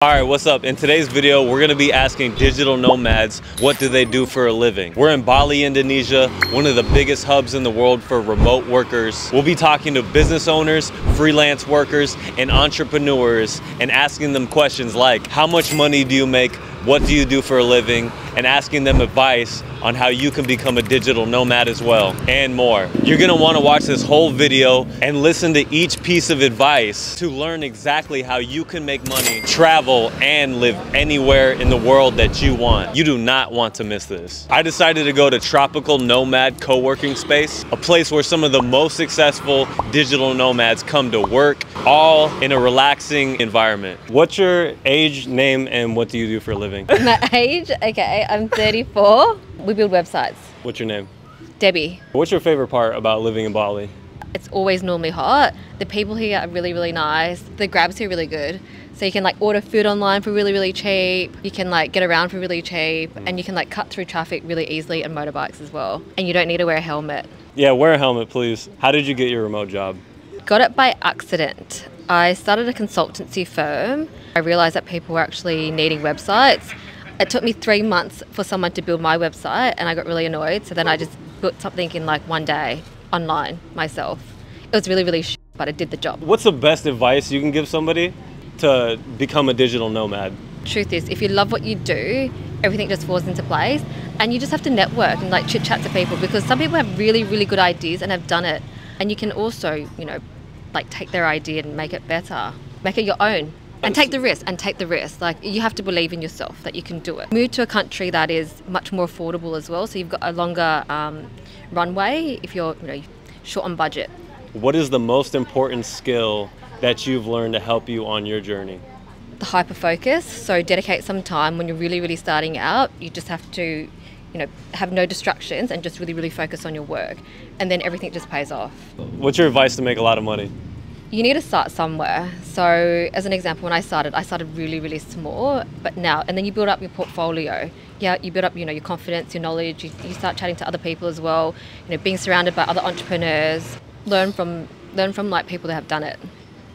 Alright, what's up? In today's video, we're going to be asking digital nomads what do they do for a living. We're in Bali, Indonesia, one of the biggest hubs in the world for remote workers. We'll be talking to business owners, freelance workers, and entrepreneurs and asking them questions like, how much money do you make? What do you do for a living? And asking them advice on how you can become a digital nomad as well, and more. You're gonna wanna watch this whole video and listen to each piece of advice to learn exactly how you can make money, travel, and live anywhere in the world that you want. You do not want to miss this. I decided to go to Tropical Nomad Co-working Space, a place where some of the most successful digital nomads come to work, all in a relaxing environment. What's your age, name, and what do you do for a living? My age? Okay, I'm 34. We build websites. What's your name? Debbie. What's your favorite part about living in Bali? It's always normally hot. The people here are really, really nice. The grabs here are really good. So you can like order food online for really, really cheap. You can like get around for really cheap, and you can like cut through traffic really easily on motorbikes as well. And you don't need to wear a helmet. Yeah, wear a helmet, please. How did you get your remote job? Got it by accident. I started a consultancy firm. I realized that people were actually needing websites. It took me 3 months for someone to build my website, and I got really annoyed. So then I just built something in like one day online myself. It was really, really but it did the job. What's the best advice you can give somebody to become a digital nomad? Truth is, if you love what you do, everything just falls into place, and you just have to network and like chit chat to people, because some people have really, really good ideas and have done it. And you can also, you know, like take their idea and make it better, make it your own. And take the risk, Like, you have to believe in yourself that you can do it. Move to a country that is much more affordable as well, so you've got a longer runway if you're, short on budget. What is the most important skill that you've learned to help you on your journey? The hyper focus. So dedicate some time when you're really, really starting out. You just have to, have no distractions and just really, really focus on your work, and then everything just pays off. What's your advice to make a lot of money? You need to start somewhere. So as an example, when I started really, really small, but now, and then you build up your portfolio. Yeah, you build up, your confidence, your knowledge, you start chatting to other people as well, being surrounded by other entrepreneurs, learn from like people that have done it.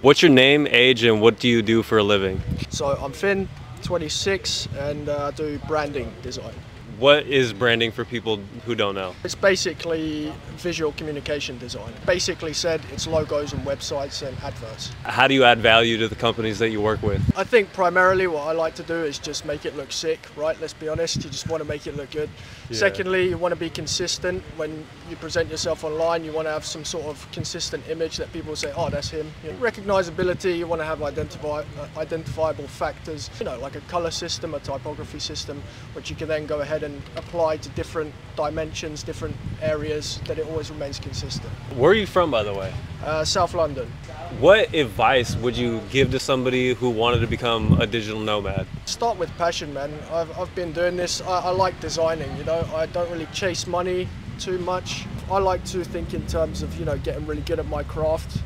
What's your name, age, and what do you do for a living? So I'm Finn, 26, and I do branding design. What is branding for people who don't know? It's basically visual communication design. Basically said, it's logos and websites and adverts. How do you add value to the companies that you work with? I think primarily what I like to do is just make it look sick, right? Let's be honest, you just want to make it look good. Yeah. Secondly, you want to be consistent. When you present yourself online, you want to have some sort of consistent image that people say, oh, that's him. Recognizability, you want to have identifiable factors, like a color system, a typography system, which you can then go ahead and apply to different dimensions, different areas, that it always remains consistent. Where are you from, by the way? South London. What advice would you give to somebody who wanted to become a digital nomad? Start with passion, man. I've been doing this. I like designing, I don't really chase money too much. I like to think in terms of, getting really good at my craft,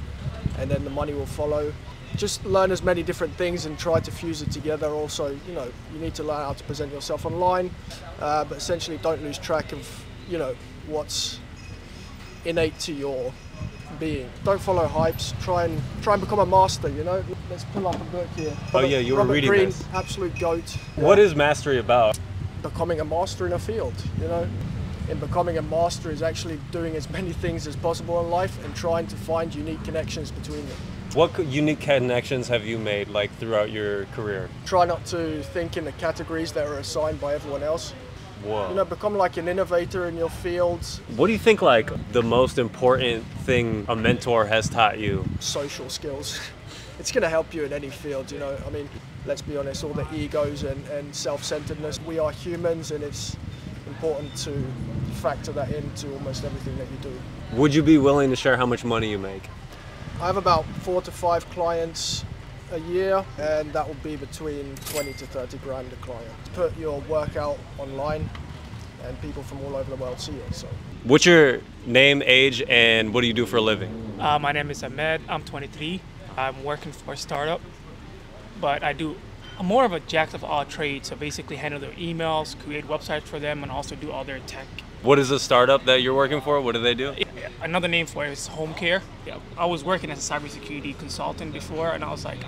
and then the money will follow. Just learn as many different things and try to fuse it together. Also, you need to learn how to present yourself online, but essentially don't lose track of, what's innate to your being. Don't follow hypes. Try and become a master. Let's pull up a book here. Oh yeah, you were reading Green, this. Absolute GOAT. What is mastery about? Becoming a master in a field. In becoming a master is actually doing as many things as possible in life and trying to find unique connections between them. What unique connections have you made throughout your career? Try not to think in the categories that are assigned by everyone else. Whoa. Become like an innovator in your field. What do you think the most important thing a mentor has taught you? Social skills. It's going to help you in any field, I mean, let's be honest, all the egos and self-centeredness. We are humans, and it's important to factor that into almost everything that you do. Would you be willing to share how much money you make? I have about 4 to 5 clients a year, and that will be between 20 to 30 grand a client. Put your work out online, and people from all over the world see it. So, what's your name, age, and what do you do for a living? My name is Amed. I'm 23. I'm working for a startup, but I'm more of a jack of all trades. So basically, handle their emails, create websites for them, and also do all their tech. What is a startup that you're working for? What do they do? Another name for it is home care. Yeah, I was working as a cybersecurity consultant before, and I was like,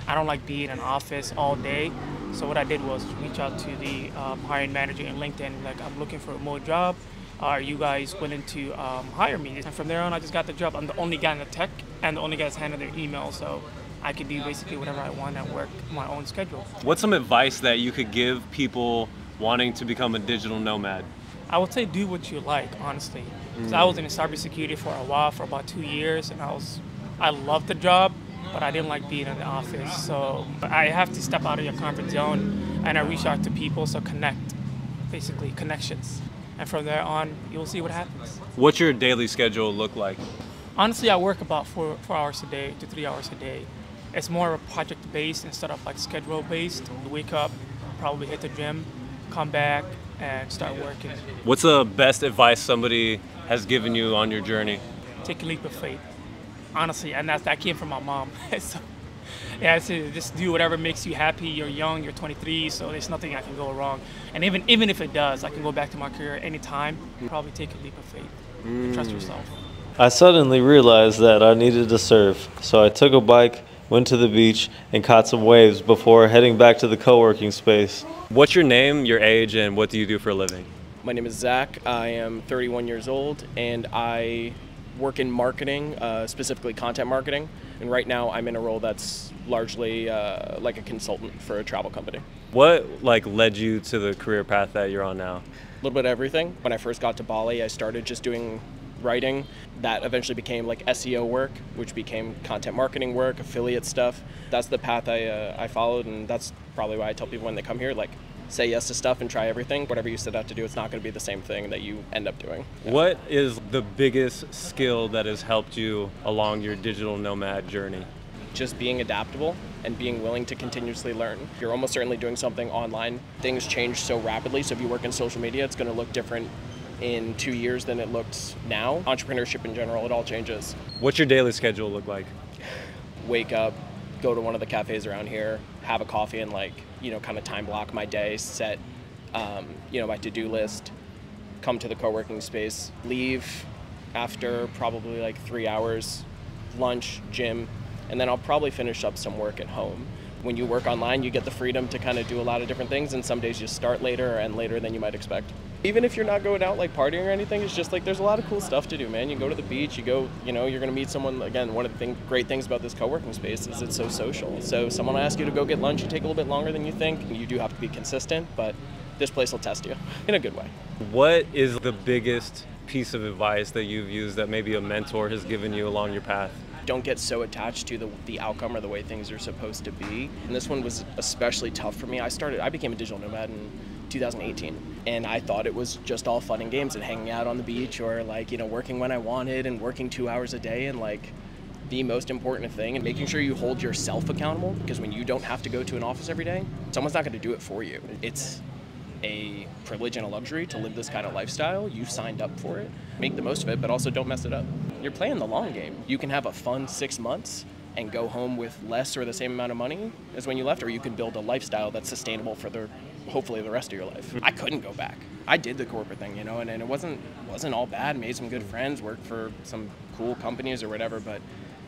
I don't like being in an office all day. So what I did was reach out to the hiring manager in LinkedIn, like, I'm looking for a remote job. Are you guys willing to hire me? And from there on, I just got the job. I'm the only guy in the tech and the only guy that's handling their email, so I could do basically whatever I want and work my own schedule. What's some advice that you could give people wanting to become a digital nomad? I would say do what you like, honestly. So I was in cybersecurity for a while, for about 2 years, and I loved the job, but I didn't like being in the office. So I have to step out of your comfort zone, and I reach out to people, so connect, basically connections. And from there on, you'll see what happens. What's your daily schedule look like? Honestly, I work about 4 hours a day to 3 hours a day. It's more of a project-based instead of like schedule-based. You wake up, probably hit the gym, come back, and start working. What's the best advice somebody has given you on your journey? Take a leap of faith, honestly, and that came from my mom. So, yeah, I say just do whatever makes you happy. You're young, you're 23, so there's nothing that can go wrong. And even if it does, I can go back to my career anytime. Probably take a leap of faith. Trust yourself. I suddenly realized that I needed to surf, so I took a bike, went to the beach, and caught some waves before heading back to the co-working space. What's your name, your age, and what do you do for a living? My name is Zach. I am 31 years old, and I work in marketing, specifically content marketing. And right now I'm in a role that's largely like a consultant for a travel company. What led you to the career path that you're on now? A little bit of everything. When I first got to Bali, I started just doing writing. That eventually became like SEO work, which became content marketing work, affiliate stuff. That's the path I followed, and that's probably why I tell people when they come here, like, say yes to stuff and try everything. Whatever you set out to do, it's not going to be the same thing that you end up doing. Yeah. What is the biggest skill that has helped you along your digital nomad journey? Just being adaptable and being willing to continuously learn. You're almost certainly doing something online. Things change so rapidly, so if you work in social media, it's going to look different in 2 years than it looks now. Entrepreneurship in general, it all changes. What's your daily schedule look like? Wake up, go to one of the cafes around here, have a coffee, and kind of time block my day, set my to-do list, come to the co-working space, leave after probably like 3 hours, lunch, gym, and then I'll probably finish up some work at home. When you work online, you get the freedom to kind of do a lot of different things, and some days you start later or end later than you might expect. Even if you're not going out like partying or anything, it's just like there's a lot of cool stuff to do, man. You go to the beach, you go, you're gonna meet someone. Again, one of the great things about this co-working space is it's so social. So someone will ask you to go get lunch, you take a little bit longer than you think. You do have to be consistent, but this place will test you in a good way. What is the biggest piece of advice that you've used that maybe a mentor has given you along your path? Don't get so attached to the outcome or the way things are supposed to be. And this one was especially tough for me. I became a digital nomad in 2018, and I thought it was just all fun and games and hanging out on the beach or working when I wanted and working 2 hours a day, and the most important thing and making sure you hold yourself accountable, because when you don't have to go to an office every day, someone's not going to do it for you. It's a privilege and a luxury to live this kind of lifestyle. You signed up for it. Make the most of it, but also don't mess it up. You're playing the long game. You can have a fun 6 months and go home with less or the same amount of money as when you left, or you can build a lifestyle that's sustainable for hopefully the rest of your life. I couldn't go back. I did the corporate thing, and it wasn't all bad. Made some good friends, worked for some cool companies or whatever, but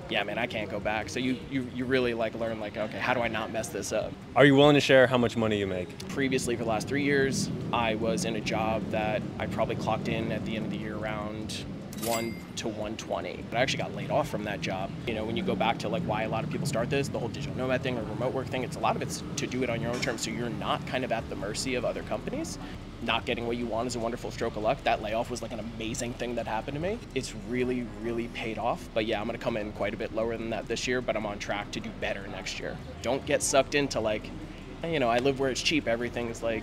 yeah, man, I can't go back. So you really learn okay, how do I not mess this up? Are you willing to share how much money you make? Previously, for the last 3 years, I was in a job that I probably clocked in at the end of the year around 1 to 120. But I actually got laid off from that job. When you go back to why a lot of people start this, the whole digital nomad thing or remote work thing, a lot of it's to do it on your own terms, so you're not kind of at the mercy of other companies. Not getting what you want is a wonderful stroke of luck. That layoff was an amazing thing that happened to me. It's really, really paid off. But yeah, I'm gonna come in quite a bit lower than that this year, but I'm on track to do better next year. Don't get sucked into I live where it's cheap. Everything's I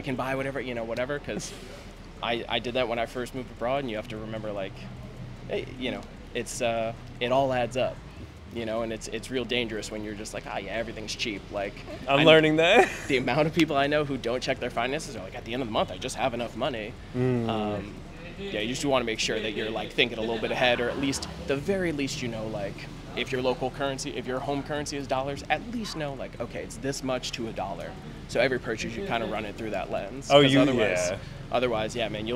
can buy whatever, whatever, because I did that when I first moved abroad, and you have to remember it's it all adds up. And it's real dangerous when you're just yeah, everything's cheap. I'm learning that. The amount of people I know who don't check their finances are at the end of the month, I just have enough money. Yeah, you just want to make sure that you're thinking a little bit ahead, or at least, the very least, if your local currency, if your home currency is dollars, at least know okay, it's this much to $1. So every purchase, you kind of run it through that lens. Oh, Otherwise, Otherwise, yeah, man,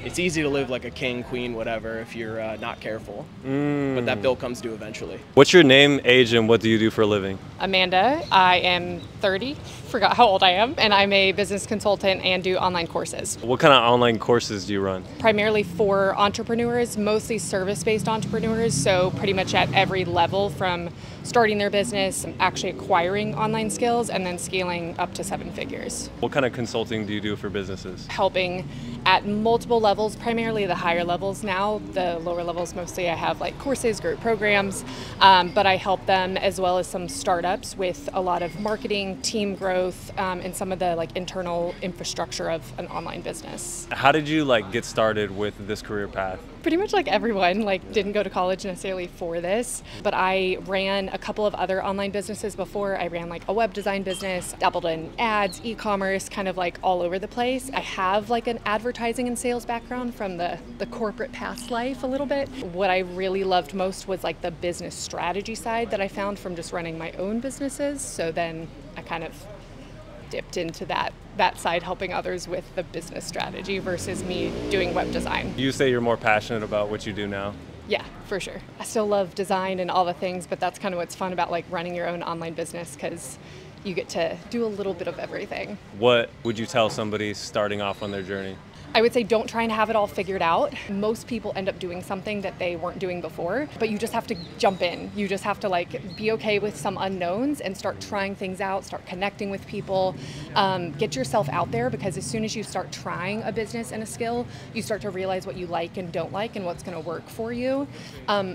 it's easy to live like a king, queen, whatever if you're not careful. But that bill comes due eventually. What's your name, age, and what do you do for a living? Amanda, I am 30, forgot how old I am, and I'm a business consultant and do online courses. What kind of online courses do you run? Primarily for entrepreneurs, mostly service-based entrepreneurs, so pretty much at every level from starting their business, actually acquiring online skills, and then scaling up to 7 figures. What kind of consulting do you do for businesses? Helping at multiple levels, primarily the higher levels now. The lower levels, mostly I have like courses, group programs, but I help them as well as some startups with a lot of marketing, team growth, and some of the like internal infrastructure of an online business. How did you like get started with this career path? Pretty much like everyone, like didn't go to college necessarily for this, but I ran a couple of other online businesses before. I ran like a web design business, dabbled in ads, e-commerce, kind of like all over the place. I have like an advertising and sales background from the corporate past life a little bit. What I really loved most was like the business strategy side that I found from just running my own businesses. So then I kind of dipped into that side, helping others with the business strategy versus me doing web design. You say you're more passionate about what you do now? Yeah, for sure. I still love design and all the things, but that's kind of what's fun about like running your own online business, because you get to do a little bit of everything. What would you tell somebody starting off on their journey? I would say don't try and have it all figured out. Most people end up doing something that they weren't doing before, but you just have to jump in. You just have to like be okay with some unknowns and start trying things out, start connecting with people, get yourself out there, because as soon as you start trying a business and a skill, you start to realize what you like and don't like and what's going to work for you,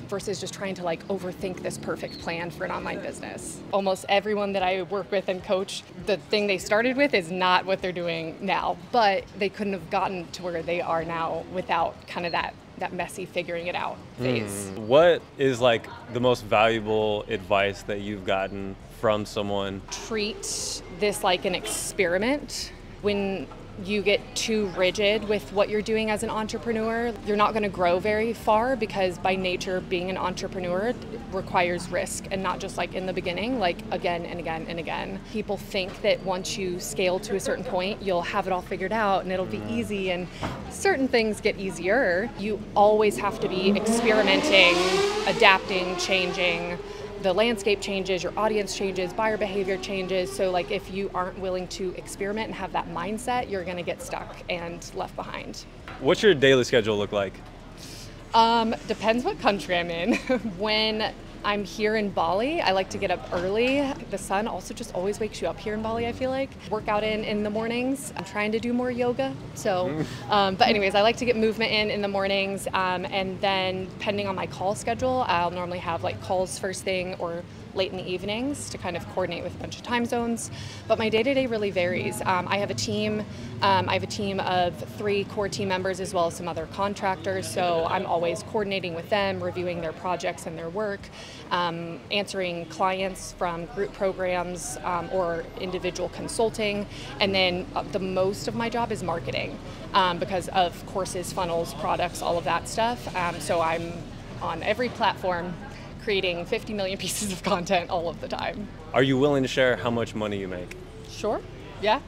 versus just trying to like overthink this perfect plan for an online business. Almost everyone that I work with and coach, the thing they started with is not what they're doing now, but they couldn't have gotten to where they are now without kind of that messy figuring it out phase. What is like the most valuable advice that you've gotten from someone? Treat this like an experiment. When you get too rigid with what you're doing as an entrepreneur, you're not going to grow very far, because by nature being an entrepreneur requires risk, and not just like in the beginning, like again and again and again. People think that once you scale to a certain point, you'll have it all figured out and it'll be easy, and certain things get easier. You always have to be experimenting, adapting, changing. The landscape changes, your audience changes, buyer behavior changes. So like if you aren't willing to experiment and have that mindset, you're gonna get stuck and left behind. What's your daily schedule look like? Depends what country I'm in. When I'm here in Bali, I like to get up early. The sun also just always wakes you up here in Bali, I feel like. Work out in the mornings. I'm trying to do more yoga. So, but anyways, I like to get movement in the mornings. And then depending on my call schedule, I'll normally have like calls first thing or late in the evenings to kind of coordinate with a bunch of time zones. But my day-to-day really varies. I have a team. I have a team of 3 core team members as well as some other contractors. So I'm always coordinating with them, reviewing their projects and their work, answering clients from group programs or individual consulting. And then the most of my job is marketing because of courses, funnels, products, all of that stuff. So I'm on every platform, creating 50 million pieces of content all of the time. Are you willing to share how much money you make? Sure, yeah.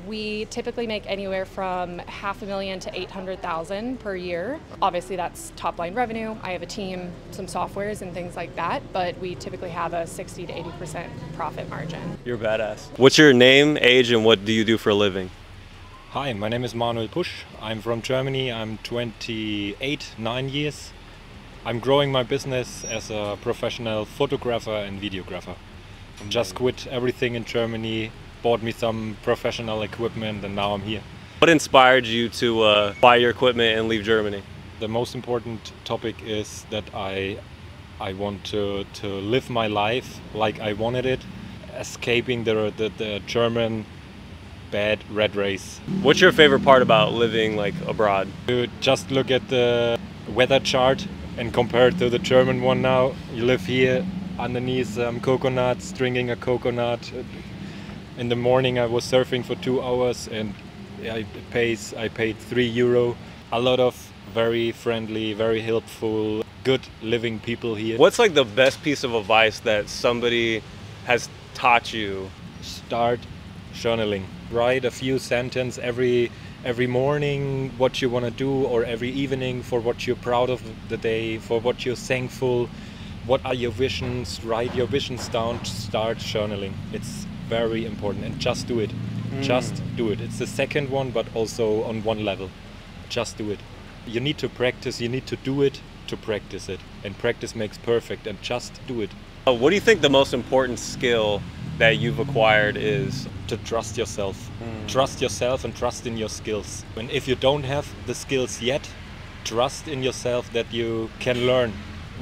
We typically make anywhere from $500,000 to $800,000 per year. Obviously that's top line revenue. I have a team, some softwares and things like that, but we typically have a 60 to 80% profit margin. You're badass. What's your name, age, and what do you do for a living? Hi, my name is Manuel. I'm from Germany. I'm 28, 9 years. I'm growing my business as a professional photographer and videographer. Just quit everything in Germany, bought me some professional equipment, and now I'm here. What inspired you to buy your equipment and leave Germany? The most important topic is that I want to live my life like I wanted it, escaping the German bad rat race. What's your favorite part about living like abroad? You just look at the weather chart and compare it to the German one now. You live here underneath coconuts, drinking a coconut. In the morning I was surfing for 2 hours and I paid €3. A lot of very friendly, very helpful, good living people here. What's like the best piece of advice that somebody has taught you? Start journaling. Write a few sentences every morning what you want to do, or every evening for what you're proud of the day, for what you're thankful. What are your visions? Write your visions down. Start journaling. It's very important, and just do it. Just do it. It's the second one, but also on one level. Just do it. You need to practice. You need to do it to practice it, and practice makes perfect. And just do it. What do you think the most important skill that you've acquired is? To trust yourself. Trust yourself and trust in your skills. And if you don't have the skills yet, trust in yourself that you can learn.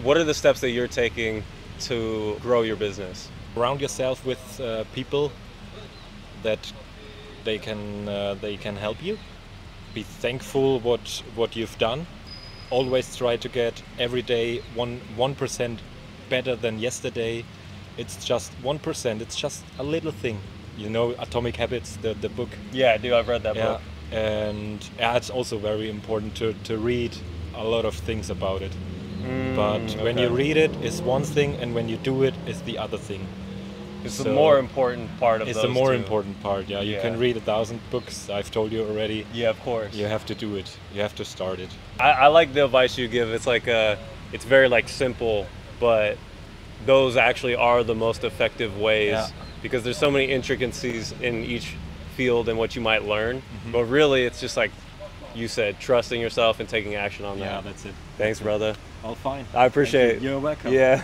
What are the steps that you're taking to grow your business? Surround yourself with people that they can help you. Be thankful what you've done. Always try to get every day 1% better than yesterday. It's just 1%. It's just a little thing. You know, Atomic Habits, the book. Yeah, I do. I've read that book. And it's also very important to read a lot of things about it. But when you read it, it's one thing, and when you do it, it's the other thing. It's the more important part of it's those the more two. important part, yeah. You can read 1,000 books, I've told you already. Yeah, of course. You have to do it. You have to start it. I like the advice you give. It's like it's very like simple, but those actually are the most effective ways because there's so many intricacies in each field and what you might learn. But really, it's just like you said, trusting yourself and taking action on that. Yeah, that's it. Thanks, brother. All fine. I appreciate it. You're welcome. Yeah.